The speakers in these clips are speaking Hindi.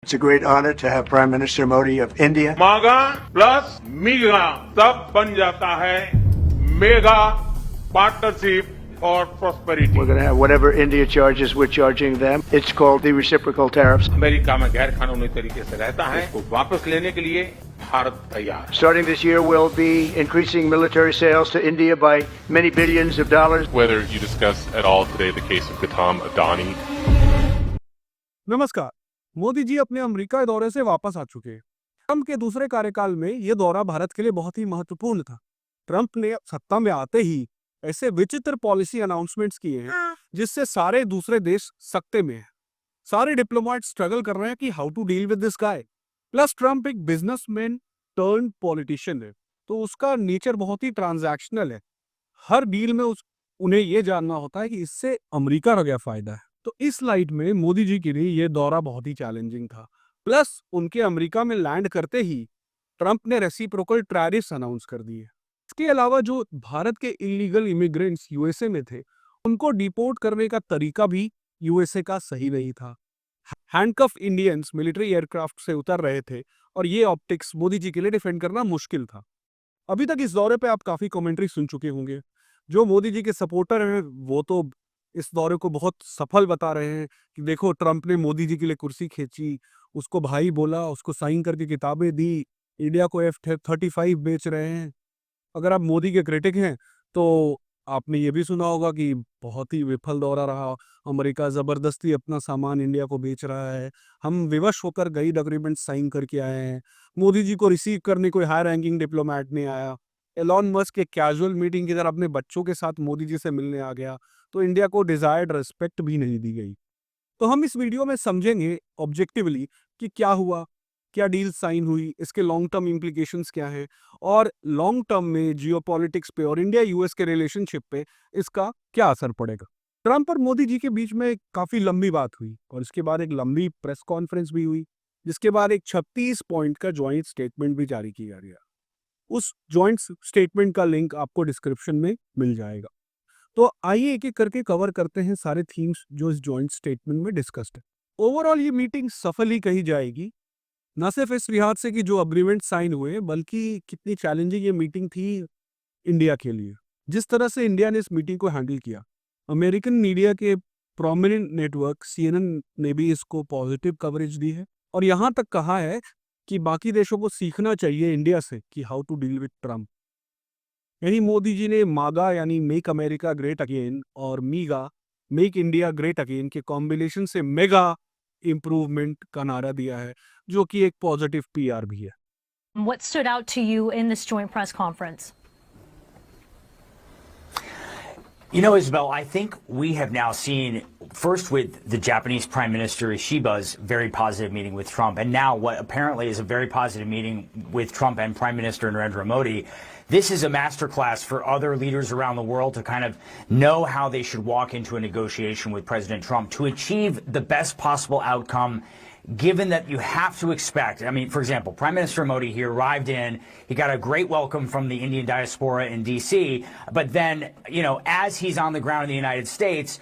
It's a great honor to have Prime Minister Modi of India. मागा प्लस मीगा तब बन जाता है mega partnership for prosperity. We're going to have whatever India charges, we're charging them. It's called the reciprocal tariffs. America में गैर कानूनी तरीके से रहता है, उसको वापस लेने के लिए भारत तैयार। Starting this year, we'll be increasing military sales to India by many billions of dollars. Whether you discuss at all today the case of Gautam Adani. नमस्कार। मोदी जी अपने अमेरिका दौरे से वापस आ चुके हैं। ट्रंप के दूसरे कार्यकाल में यह दौरा भारत के लिए बहुत ही महत्वपूर्ण था। ट्रंप ने सत्ता में आते ही ऐसे विचित्र पॉलिसी अनाउंसमेंट्स किए हैं जिससे सारे दूसरे देश सकते में हैं। सारे डिप्लोमेट स्ट्रगल कर रहे हैं कि how to deal with this guy. Plus Trump एक बिजनेसमैन टर्न पॉलिटिशियन है, तो उसका नेचर बहुत ही ट्रांजैक्शनल है। हर डील में उन्हें यह जानना होता है कि इससे अमेरिका का क्या फायदा है। तो इस लाइट में मोदी जी के लिए यह दौरा बहुत ही चैलेंजिंग था। प्लस उनके अमेरिका में लैंड करते ही ट्रंप ने रेसिप्रोकल टैरिफ्स अनाउंस कर दिए। इसके अलावा जो भारत के इलीगल इमिग्रेंट्स यूएसए में थे, उनको डिपोर्ट करने का तरीका भी यूएसए का सही नहीं था। हैंडकफ इंडियंस मिलिट्री एयरक्राफ्ट से उतर रहे थे और ये ऑप्टिक्स मोदी जी के लिए डिफेंड करना मुश्किल था। अभी तक इस दौरे पे आप काफी कमेंट्री सुन चुके होंगे। जो मोदी जी के सपोर्टर हैं वो तो इस दौरे को बहुत सफल बता रहे हैं कि देखो ट्रंप ने मोदी जी के लिए कुर्सी खींची, उसको भाई बोला, उसको साइन करके किताबें दी, इंडिया को F-35 बेच रहे हैं। अगर आप मोदी के क्रिटिक हैं तो आपने ये भी सुना होगा कि बहुत ही विफल दौरा रहा, अमेरिका जबरदस्ती अपना सामान इंडिया को बेच रहा है, हम विवश होकर गाइड अग्रीमेंट साइन करके आए हैं, मोदी जी को रिसीव करने कोई हाई रैंकिंग डिप्लोमेट नहीं आया, एलॉन मस्क एक कैजुअल मीटिंग की तरह अपने बच्चों के साथ मोदी जी से मिलने आ गया, तो इंडिया को डिजायर्ड रिस्पेक्ट भी नहीं दी गई। तो हम इस वीडियो में समझेंगे ऑब्जेक्टिवली कि क्या हुआ, क्या डील साइन हुई, इसके लॉन्ग टर्म इम्प्लीकेशंस क्या हैं और लॉन्ग टर्म में जियोपॉलिटिक्स पे और इंडिया यूएस के रिलेशनशिप पे इसका क्या असर पड़ेगा। ट्रंप और मोदी जी के बीच में काफी लंबी बात हुई और इसके बाद एक लंबी प्रेस कॉन्फ्रेंस भी हुई, जिसके बाद एक 36 पॉइंट का ज्वाइंट स्टेटमेंट भी जारी किया गया। उस ज्वाइंट स्टेटमेंट का लिंक आपको डिस्क्रिप्शन में मिल जाएगा। तो आइए एक एक करके कवर करते हैं सारे थीम्स जो इस जॉइंट स्टेटमेंट में डिस्कस्ड है। ओवरऑल ये मीटिंग सफल ही कही जाएगी, न सिर्फ इस लिहाज से कि जो अग्रीमेंट साइन हुए, बल्कि कितनी चैलेंजिंग ये मीटिंग थी इंडिया के लिए। जिस तरह से इंडिया ने इस मीटिंग को हैंडल किया, अमेरिकन मीडिया के प्रोमिनेंट नेटवर्क CNN ने भी इसको पॉजिटिव कवरेज दी है और यहाँ तक कहा है कि बाकी देशों को सीखना चाहिए इंडिया से कि how to deal with Trump. यानी मोदी जी ने मागा यानी मेक अमेरिका ग्रेट अगेन और मीगा मेक इंडिया ग्रेट अगेन के कॉम्बिनेशन से मेगा इंप्रूवमेंट का नारा दिया है, जो कि एक पॉजिटिव PR भी है। What stood out to you in this joint press conference? You know, Isabel, I think we have now seen, first with the Japanese Prime Minister Ishiba's very positive meeting with Trump, and now what apparently is a very positive meeting with Trump and Prime Minister Narendra Modi. This is a masterclass for other leaders around the world to kind of know how they should walk into a negotiation with President Trump to achieve the best possible outcome, given that you have to expect, I mean, for example, Prime Minister Modi here arrived in, he got a great welcome from the Indian diaspora in DC, but then, you know, as he's on the ground in the United States,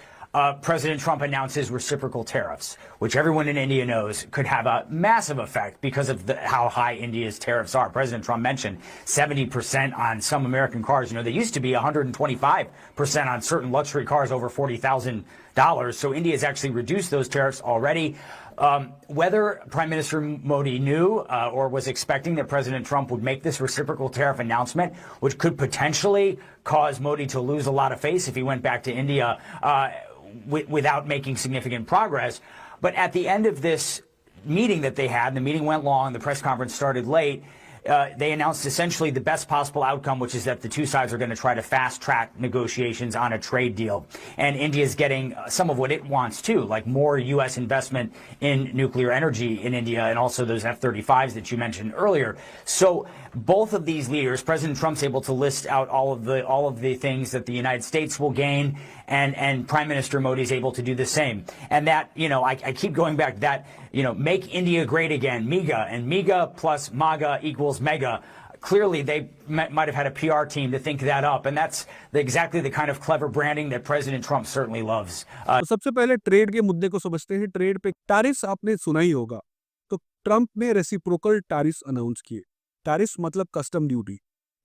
President Trump announces reciprocal tariffs, which everyone in India knows could have a massive effect because of how high India's tariffs are. President Trump mentioned 70% on some American cars. You know, they used to be 125% on certain luxury cars over $40,000. So India has actually reduced those tariffs already. Whether Prime Minister Modi knew or was expecting that President Trump would make this reciprocal tariff announcement, which could potentially cause Modi to lose a lot of face if he went back to India without making significant progress. But at the end of this meeting that they had, the meeting went long, the press conference started late, they announced essentially the best possible outcome, which is that the two sides are going to try to fast-track negotiations on a trade deal. And India is getting some of what it wants, too, like more U.S. investment in nuclear energy in India and also those F-35s that you mentioned earlier. So both of these leaders, President Trump's able to list out all of the things that the United States will gain, and Prime Minister Modi is able to do the same. And that, you know, I keep going back that, you know, make India great again, MEGA, and MEGA plus MAGA equals mega. Clearly, they might have had a PR team to think that up, and that's exactly the kind of clever branding that President Trump certainly loves. तो सबसे पहले ट्रेड के मुद्दे को समझते हैं। ट्रेड पे टैरिफ्स आपने सुना ही होगा, तो ट्रंप ने रेसिप्रोकल टैरिफ्स अनाउंस किए। टैरिफ्स मतलब कस्टम ड्यूटी,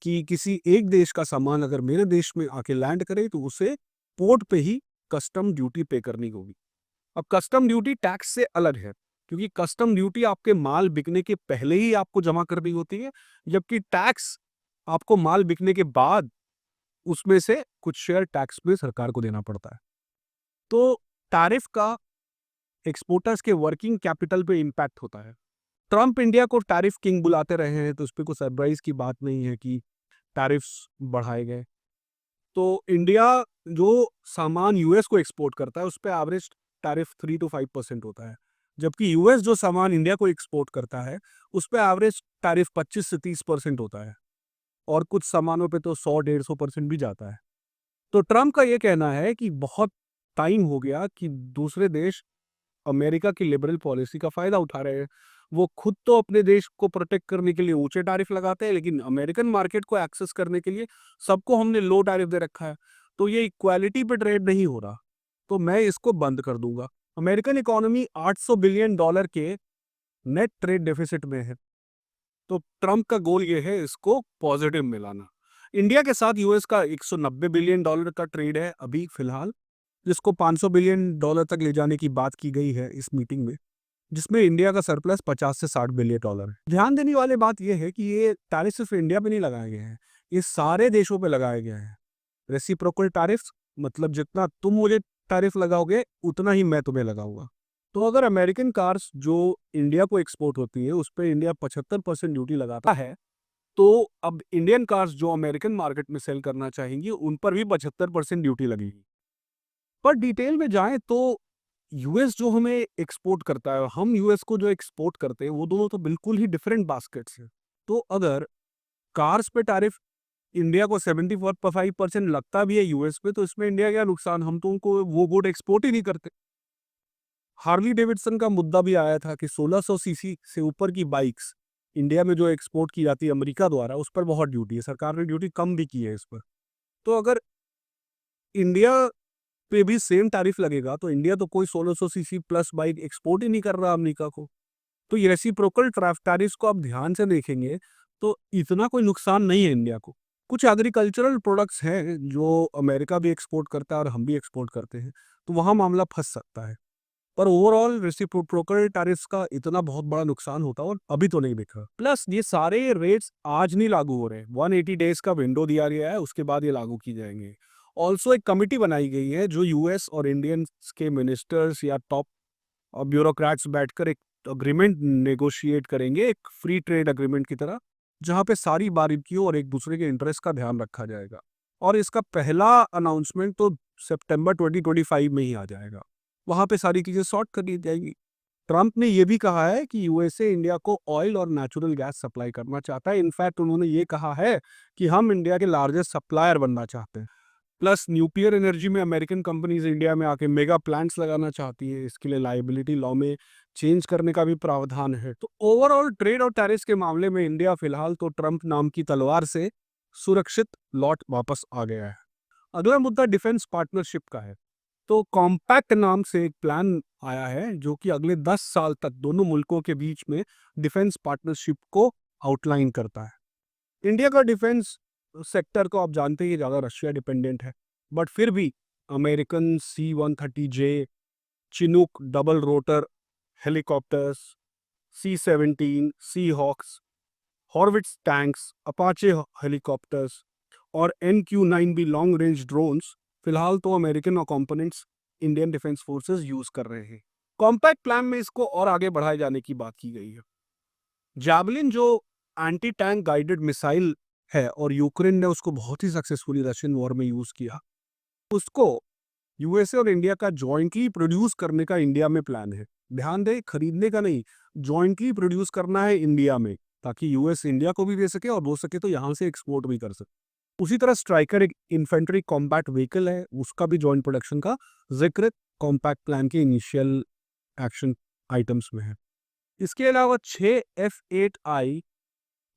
कि किसी एक देश का सामान अगर मेरे देश में आके लैंड करे तो उसे पोर्ट पे ही कस्टम ड्यूटी पे करनी होगी। अब कस्टम ड्यूटी टैक्स से अलग है, क्योंकि कस्टम ड्यूटी आपके माल बिकने के पहले ही आपको जमा करनी होती है, जबकि टैक्स आपको माल बिकने के बाद उसमें से कुछ शेयर टैक्स में सरकार को देना पड़ता है। तो टैरिफ का एक्सपोर्टर्स के वर्किंग कैपिटल पे इम्पैक्ट होता है। ट्रंप इंडिया को टैरिफ किंग बुलाते रहे हैं, तो उस पर कोई सरप्राइज की बात नहीं है कि टैरिफ्स बढ़ाए गए। तो इंडिया जो सामान यूएस को एक्सपोर्ट करता है उस पर एवरेज टैरिफ 3 to 5% होता है, जबकि यूएस जो सामान इंडिया को एक्सपोर्ट करता है उस पर एवरेज टैरिफ 25 से 30% होता है, और कुछ सामानों पे तो 100-150% भी जाता है। तो ट्रंप का ये कहना है कि बहुत टाइम हो गया कि दूसरे देश अमेरिका की लिबरल पॉलिसी का फायदा उठा रहे हैं। वो खुद तो अपने देश को प्रोटेक्ट करने के लिए ऊंचे टैरिफ लगाते हैं, लेकिन अमेरिकन मार्केट को एक्सेस करने के लिए सबको हमने लो टैरिफ दे रखा है। तो ये इक्वालिटी पे ट्रेड नहीं हो रहा, तो मैं इसको बंद कर दूंगा। अमेरिकन इकोनॉमी $800 बिलियन के नेट ट्रेड डेफिसिट में है, तो ट्रंप का गोल ये है इसको पॉजिटिव में लाना। इंडिया के साथ यूएस का $190 बिलियन का ट्रेड है अभी फिलहाल, जिसको $500 बिलियन तक ले जाने की बात की गई है इस मीटिंग में, जिसमें इंडिया का सरप्लस 50 से 60 बिलियन है। ध्यान देने वाली बात यह है कि ये टैरिफ सिर्फ इंडिया पे नहीं लगाए गए हैं, ये सारे देशों पे लगाए गए हैं। रेसिप्रोकल टैरिफ्स मतलब जितना तुम मुझे टैरिफ लगाओगे उतना ही मैं तुम्हें लगाऊंगा। तो अगर अमेरिकन कार्स जो इंडिया को एक्सपोर्ट होती है उस पर इंडिया 75% ड्यूटी लगाता है, तो अब इंडियन कार्स जो अमेरिकन मार्केट में सेल करना चाहेंगी उन पर भी 75% ड्यूटी लगेगी। पर डिटेल में जाएं तो यूएस जो हमें एक्सपोर्ट करता है, हम यूएस को जो एक्सपोर्ट करते हैं, वो दोनों तो बिल्कुल ही डिफरेंट बास्केट्स हैं। तो अगर कार्स पे टैरिफ इंडिया को 75% लगता भी है यूएस पे, तो इसमें इंडिया क्या नुकसान, हम तो उनको वो गुड एक्सपोर्ट ही नहीं करते। हार्ली डेविडसन का मुद्दा भी आया था कि 1600 सीसी से ऊपर की बाइक्स इंडिया में जो एक्सपोर्ट की जाती है अमेरिका द्वारा, उस पर बहुत ड्यूटी है, सरकार ने ड्यूटी कम भी की है इस पर। तो अगर इंडिया पे भी सेम टैरिफ लगेगा तो इंडिया तो कोई 1600 सीसी प्लस बाइक एक्सपोर्ट ही नहीं कर रहा अमेरिका को। तो ये रेसिप्रोकल टैरिफ्स को आप ध्यान से देखेंगे तो इतना कोई नुकसान नहीं है इंडिया को। कुछ एग्रीकल्चरल प्रोडक्ट्स हैं जो अमेरिका भी एक्सपोर्ट करता है और हम भी एक्सपोर्ट करते हैं, तो वहाँ मामला फंस सकता है। पर ओवरऑल रेसिप्रोकल टैरिफ्स का इतना बहुत बड़ा नुकसान होता है और अभी तो नहीं दिख रहा। प्लस ये सारे रेट्स आज नहीं लागू हो रहे हैं, 180 डेज का विंडो दिया गया है, उसके बाद ये लागू की जाएंगे। ऑल्सो एक कमिटी बनाई गई है जो यूएस और इंडियन के मिनिस्टर्स या टॉप ब्यूरोक्रेट्स बैठकर एक अग्रीमेंट नेगोशिएट करेंगे, एक फ्री ट्रेड अग्रीमेंट की तरह, जहां पे सारी बारीकियों और एक दूसरे के इंटरेस्ट का ध्यान रखा जाएगा। और इसका पहला अनाउंसमेंट तो सितंबर 2025 में ही आ जाएगा, वहां पे सारी चीजें सॉर्ट कर ली जाएंगी। ट्रंप ने यह भी कहा है कि यूएसए इंडिया को ऑयल और नेचुरल गैस सप्लाई करना चाहता है। इनफैक्ट उन्होंने ये कहा है कि हम इंडिया के लार्जेस्ट सप्लायर बनना चाहते हैं। प्लस न्यूक्लियर एनर्जी में अमेरिकन कंपनीज इंडिया में आके मेगा प्लांट्स लगाना चाहती है, इसके लिए लाइबिलिटी लॉ में चेंज करने का भी प्रावधान है। तो ओवरऑल ट्रेड और टैरिफ्स के मामले में इंडिया फिलहाल तो ट्रंप नाम की तलवार से सुरक्षित लौट वापस आ गया है। अगला मुद्दा डिफेंस पार्टनरशिप का है। तो कॉम्पैक्ट नाम से एक प्लान आया है जो कि अगले 10 साल तक दोनों मुल्कों के बीच में डिफेंस पार्टनरशिप को आउटलाइन करता है। इंडिया का डिफेंस सेक्टर को आप जानते ही ज़्यादा रशिया डिपेंडेंट है, बट फिर भी American C-130J, Chinook double rotor helicopters, C-17, सी हॉक्स, हॉर्विट्स टैंक्स, अपाचे हेलीकॉप्टर्स और NQ-9B लॉन्ग रेंज ड्रोन्स फिलहाल तो American components Indian defence forces use कर रहे हैं। कॉम्पैक्ट प्लान में इसको और आगे बढ़ाए जाने की बात की गई है। जैवलिन जो एंटी टैंक गाइडेड मिसाइल है और यूक्रेन ने उसको बहुत ही सक्सेसफुली रशियन वॉर में यूज किया, उसको यूएसए और इंडिया का जॉइंटली प्रोड्यूस करने का इंडिया में प्लान है। ध्यान दे, खरीदने का नहीं, जॉइंटली प्रोड्यूस करना है इंडिया में, ताकि यूएस इंडिया को भी दे सके और हो सके तो यहाँ से एक्सपोर्ट भी कर सके। उसी तरह स्ट्राइकर एक इन्फेंट्री कॉम्बैट व्हीकल है, उसका भी जॉइंट प्रोडक्शन का जिक्र कॉम्पैक्ट प्लान के इनिशियल एक्शन आइटम्स में है। इसके अलावा 6 F-8I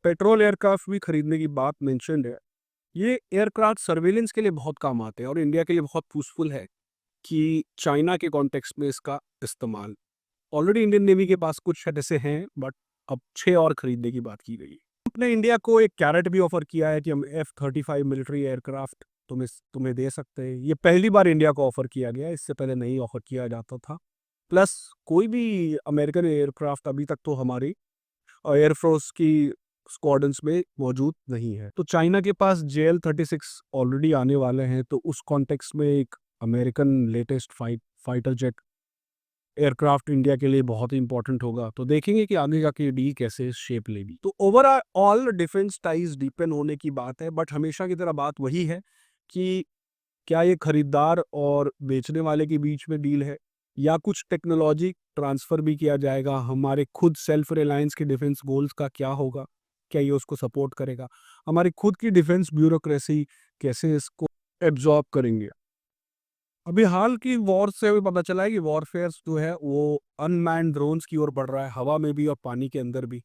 पेट्रोल एयरक्राफ्ट भी खरीदने की बात मेंशन्ड है। ये एयरक्राफ्ट सर्वेलेंस के लिए बहुत काम आते हैं और इंडिया के लिए बहुत यूजफुल है कि चाइना के कॉन्टेक्स्ट में इसका इस्तेमाल ऑलरेडी इंडियन नेवी के पास कुछ ऐसे हैं, बट अब 6 और खरीदने की बात की गई है। अपने इंडिया को एक कैरेट भी ऑफर किया है कि हम F-35 मिलिट्री एयरक्राफ्ट तुम्हें दे सकते हैं। ये पहली बार इंडिया को ऑफर किया गया है, इससे पहले नहीं ऑफर किया जाता था। प्लस कोई भी अमेरिकन एयरक्राफ्ट अभी तक तो हमारी एयरफोर्स की स्क्वाड्रंस में मौजूद नहीं है। तो चाइना के पास JL-36 ऑलरेडी आने वाले हैं, तो उस कॉन्टेक्स्ट में एक American latest fighter jet aircraft India के लिए बहुत ही इंपॉर्टेंट होगा। तो देखेंगे कि आगे जाके ये डील कैसे शेप लेगी। तो ओवरऑल डिफेंस टाइज डीपन होने की बात है, बट हमेशा की तरह बात वही है कि क्या ये खरीदार और बेचने वाले के बीच में डील है, या कुछ टेक्नोलॉजी ट्रांसफ़र भी किया जाएगा। हमारे खुद सेल्फ रिलायंस के डिफेंस गोल्स का क्या होगा, क्या ये उसको सपोर्ट करेगा, हमारी खुद की डिफेंस ब्यूरोक्रेसी कैसे इसको एब्जॉर्ब करेंगे। अभी हाल की वॉर से भी पता चला है कि वॉरफेयर जो है वो अनमैन्ड ड्रोन्स की ओर बढ़ रहा है, हवा में भी और पानी के अंदर भी।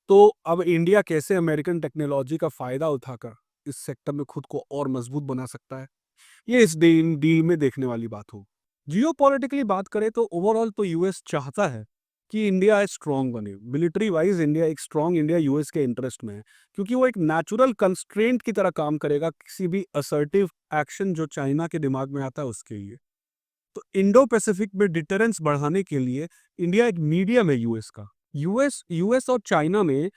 तो अब इंडिया कैसे अमेरिकन टेक्नोलॉजी का फ़ायदा उठाकर इस सेक्टर में खुद को और मजबूत बना सकता है, ये इस डील में देखने वाली बात हो। जियोपॉलिटिकली बात करें तो ओवरऑल तो यूएस चाहता है कि इंडिया स्ट्रांग बने। मिलिट्री वाइज इंडिया एक स्ट्रांग इंडिया यूएस के इंटरेस्ट में है, क्योंकि वो एक नेचुरल कंस्ट्रेंट की तरह काम करेगा किसी भी असर्टिव एक्शन जो चाइना के दिमाग में आता है उसके लिए। तो इंडो पैसिफिक में डिटरेंस बढ़ाने के लिए इंडिया एक मीडियम है यूएस का। यूएस और चाइना में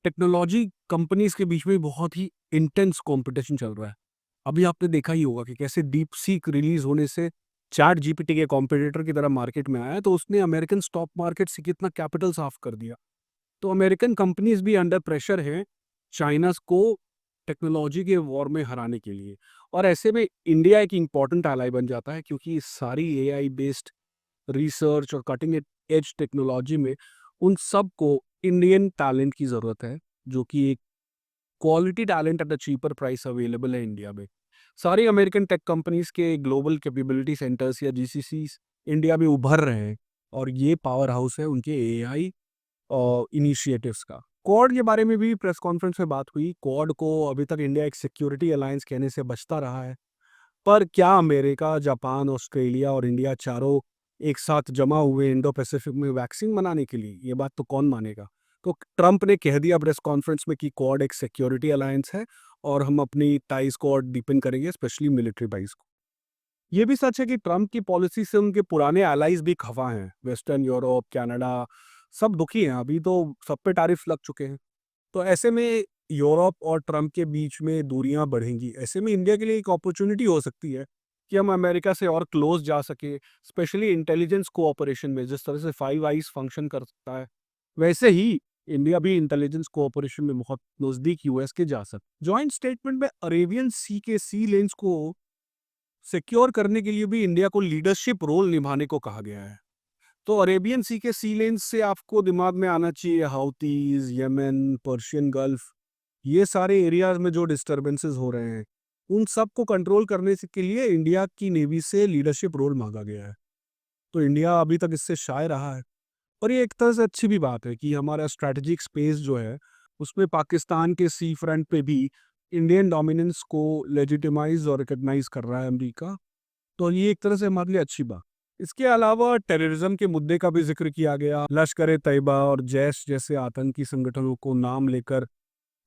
टेक्नोलॉजी कंपनीज के बीच में बहुत ही इंटेंस कंपटीशन चल रहा है। अभी आपने देखा ही होगा कि कैसे डीप सीक रिलीज होने से चैट जीपीटी के कॉम्पिटिटर की तरह मार्केट में आया, तो उसने अमेरिकन स्टॉक मार्केट से कितना कैपिटल साफ कर दिया। तो अमेरिकन कंपनीज भी अंडर प्रेशर हैं चाइना को टेक्नोलॉजी के वॉर में हराने के लिए, और ऐसे में इंडिया एक इम्पॉर्टेंट एलाई बन जाता है, क्योंकि सारी एआई बेस्ड रिसर्च और कटिंग एज टेक्नोलॉजी में उन सब को इंडियन टैलेंट की ज़रूरत है, जो कि एक quality talent at a cheaper price available है इंडिया में। सारी अमेरिकन टेक कंपनीज के ग्लोबल कैपेबिलिटी सेंटर्स या जीसीसीज इंडिया में उभर रहे हैं, और ये पावर हाउस है उनके एआई इनिशिएटिव्स का। क्वाड के बारे में भी प्रेस कॉन्फ्रेंस में बात हुई। क्वाड को अभी तक इंडिया एक सिक्योरिटी अलायंस कहने से बचता रहा है, पर क्या अमेरिका, जापान, ऑस्ट्रेलिया और इंडिया चारों एक साथ जमा हुए इंडो पैसिफिक में वैक्सीन बनाने के लिए, ये बात तो कौन मानेगा। तो ट्रंप ने कह दिया प्रेस कॉन्फ्रेंस में कि क्वाड एक सिक्योरिटी अलायंस है और हम अपनी टाइज को और डीपन करेंगे, स्पेशली मिलिट्री टाइज को। ये भी सच है कि ट्रंप की पॉलिसी से उनके पुराने एलाइज भी खफा हैं। वेस्टर्न यूरोप, कनाडा सब दुखी हैं। अभी तो सब पे टैरिफ लग चुके हैं। तो ऐसे में यूरोप और ट्रंप के बीच में दूरियां बढ़ेंगी। ऐसे में इंडिया के लिए एक अपॉर्चुनिटी हो सकती है कि हम अमेरिका से और क्लोज जा सके, स्पेशली इंटेलिजेंस कोऑपरेशन में। जिस तरह से फाइव आइज फंक्शन कर सकता है, वैसे ही इंडिया भी इंटेलिजेंस कोऑपरेशन में बहुत नज़दीक यूएस के जा सकता। जॉइंट स्टेटमेंट में अरेबियन सी के सी लेन्स को सिक्योर करने के लिए भी इंडिया को लीडरशिप रोल निभाने को कहा गया है। तो अरेबियन सी के सी लेन्स से आपको दिमाग में आना चाहिए हाउतीज, यमन, पर्शियन गल्फ, ये सारे एरियाज में जो डिस्टर्बेंसेस हो रहे हैं, उन सब को कंट्रोल करने के लिए इंडिया की नेवी से लीडरशिप रोल मांगा गया है। तो इंडिया अभी तक इससे शाय रहा है, और ये एक तरह से अच्छी भी बात है कि हमारा स्ट्रैटेजिक स्पेस जो है उसमें पाकिस्तान के सी फ्रंट पे भी इंडियन डोमिनेंस को लेजिटिमाइज और रिकग्नाइज कर रहा है अमेरिका। तो ये एक तरह से हमारे लिए अच्छी बात। इसके अलावा टेररिज्म के मुद्दे का भी जिक्र किया गया। लश्कर ए तैयबा और जैश जैसे आतंकी संगठनों को नाम लेकर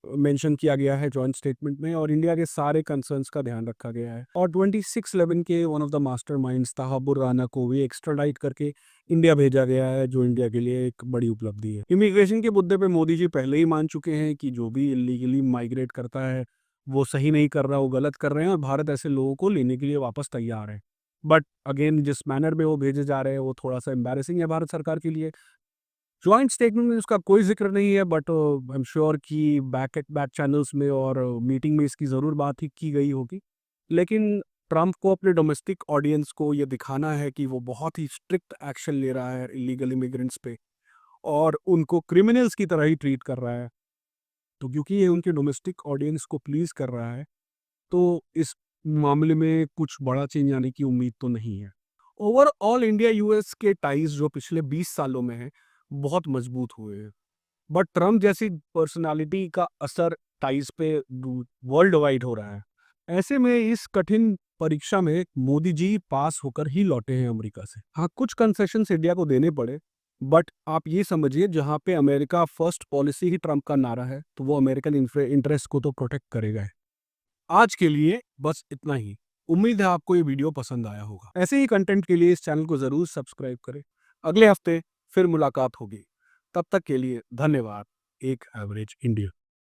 मेंशन किया गया है जॉइंट स्टेटमेंट में, और इंडिया के सारे कंसर्न्स का ध्यान रखा गया है। और 2611 के one of the masterminds Tahawwur Rana को भी एक्स्ट्राडाइट करके इंडिया भेजा गया है, जो इंडिया के लिए एक बड़ी उपलब्धि है। इमिग्रेशन के मुद्दे पे मोदी जी पहले ही मान चुके हैं कि जो भी इलीगली माइग्रेट करता है वो सही नहीं कर रहा, वो गलत कर रहे हैं, और भारत ऐसे लोगों को लेने के लिए वापस तैयार है। बट अगेन जिस मैनर में वो भेजे जा रहे हैं वो थोड़ा सा एम्बैरेसिंग है भारत सरकार के लिए। जॉइंट स्टेटमेंट में उसका कोई जिक्र नहीं है, बट आई एम श्योर कि बैक चैनल्स में और मीटिंग में इसकी ज़रूर बात ही की गई होगी। लेकिन ट्रंप को अपने डोमेस्टिक ऑडियंस को ये दिखाना है कि वो बहुत ही स्ट्रिक्ट एक्शन ले रहा है इलीगल इमिग्रेंट्स पे, और उनको क्रिमिनल्स की तरह ही ट्रीट कर रहा है। तो क्योंकि ये उनके डोमेस्टिक ऑडियंस को प्लीज़ कर रहा है, तो इस मामले में कुछ बड़ा चेंज आने की उम्मीद तो नहीं है। ओवरऑल इंडिया यूएस के टाइज जो पिछले 20 सालों में हैं बहुत मजबूत हुए हैं, बट ट्रंप जैसी पर्सनालिटी का असर टाइज पे वर्ल्ड वाइड हो रहा है। ऐसे में इस कठिन परीक्षा में मोदी जी पास होकर ही लौटे हैं अमेरिका से। हाँ, कुछ कंसेशंस इंडिया को देने पड़े, बट आप ये समझिए, जहाँ पे अमेरिका फर्स्ट पॉलिसी ही ट्रंप का नारा है, तो वो अमेरिकन इंटरेस्ट को तो प्रोटेक्ट करेगा ही। आज के लिए बस इतना ही। उम्मीद है आपको ये वीडियो पसंद आया होगा। ऐसे ही कंटेंट के लिए इस चैनल को ज़रूर सब्सक्राइब करें। अगले हफ्ते फिर मुलाकात होगी। तब तक के लिए धन्यवाद। एक एवरेज इंडिया।